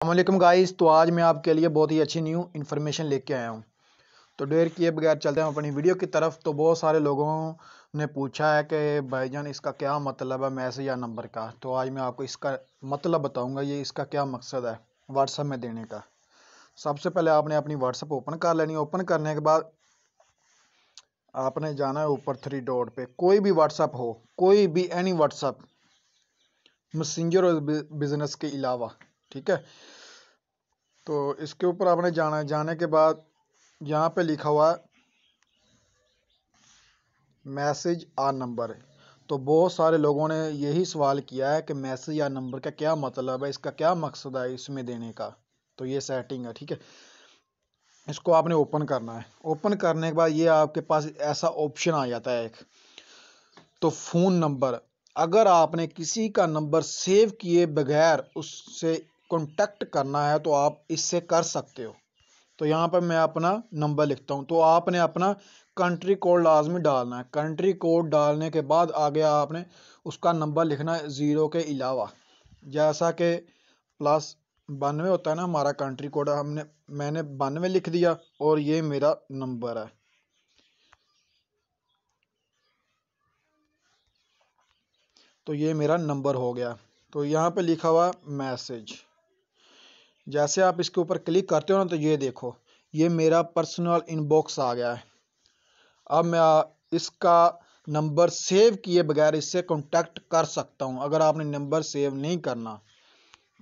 अस्सलामुअलैकुम गाइस। तो आज मैं आपके लिए बहुत ही अच्छी न्यू इन्फॉर्मेशन लेके आया हूँ। तो देर किए बगैर चलते हैं अपनी वीडियो की तरफ। तो बहुत सारे लोगों ने पूछा है कि भाईजान इसका क्या मतलब है मैसेज या नंबर का। तो आज मैं आपको इसका मतलब बताऊंगा, ये इसका क्या मकसद है व्हाट्सएप में देने का। सबसे पहले आपने अपनी व्हाट्सएप ओपन कर लेनी है। ओपन करने के बाद आपने जाना है ऊपर 3 डॉट पे, कोई भी व्हाट्सएप हो, कोई भी एनी व्हाट्सएप, मैसेंजर और बिजनेस के अलावा, ठीक है। तो इसके ऊपर आपने जाना है। जाने के बाद यहाँ पे लिखा हुआ मैसेज आ नंबर। तो बहुत सारे लोगों ने यही सवाल किया है कि मैसेज या नंबर का क्या मतलब है, इसका क्या मकसद है इसमें देने का। तो ये सेटिंग है, ठीक है। इसको आपने ओपन करना है। ओपन करने के बाद ये आपके पास ऐसा ऑप्शन आ जाता है एक, तो फ़ोन नंबर। अगर आपने किसी का नंबर सेव किए बगैर उससे कांटेक्ट करना है तो आप इससे कर सकते हो। तो यहाँ पर मैं अपना नंबर लिखता हूँ। तो आपने अपना कंट्री कोड लाजमी डालना है। कंट्री कोड डालने के बाद आगे आपने उसका नंबर लिखना है 0 के अलावा। जैसा कि +92 होता है ना हमारा कंट्री कोड, मैंने 92 लिख दिया और ये मेरा नंबर है। तो ये मेरा नंबर हो गया। तो यहाँ पे लिखा हुआ मैसेज, जैसे आप इसके ऊपर क्लिक करते हो ना तो ये देखो, ये मेरा पर्सनल इनबॉक्स आ गया है। अब मैं इसका नंबर सेव किए बगैर इससे कांटेक्ट कर सकता हूँ। अगर आपने नंबर सेव नहीं करना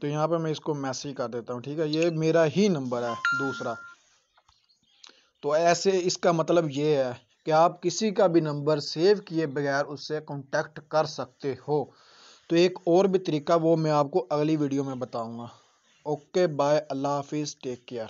तो यहाँ पे मैं इसको मैसेज कर देता हूँ, ठीक है। ये मेरा ही नंबर है दूसरा। तो ऐसे इसका मतलब ये है कि आप किसी का भी नंबर सेव किए बगैर उससे कांटेक्ट कर सकते हो। तो एक और भी तरीका, वो मैं आपको अगली वीडियो में बताऊँगा। ओके बाय, अल्लाह हाफिज़, टेक केयर।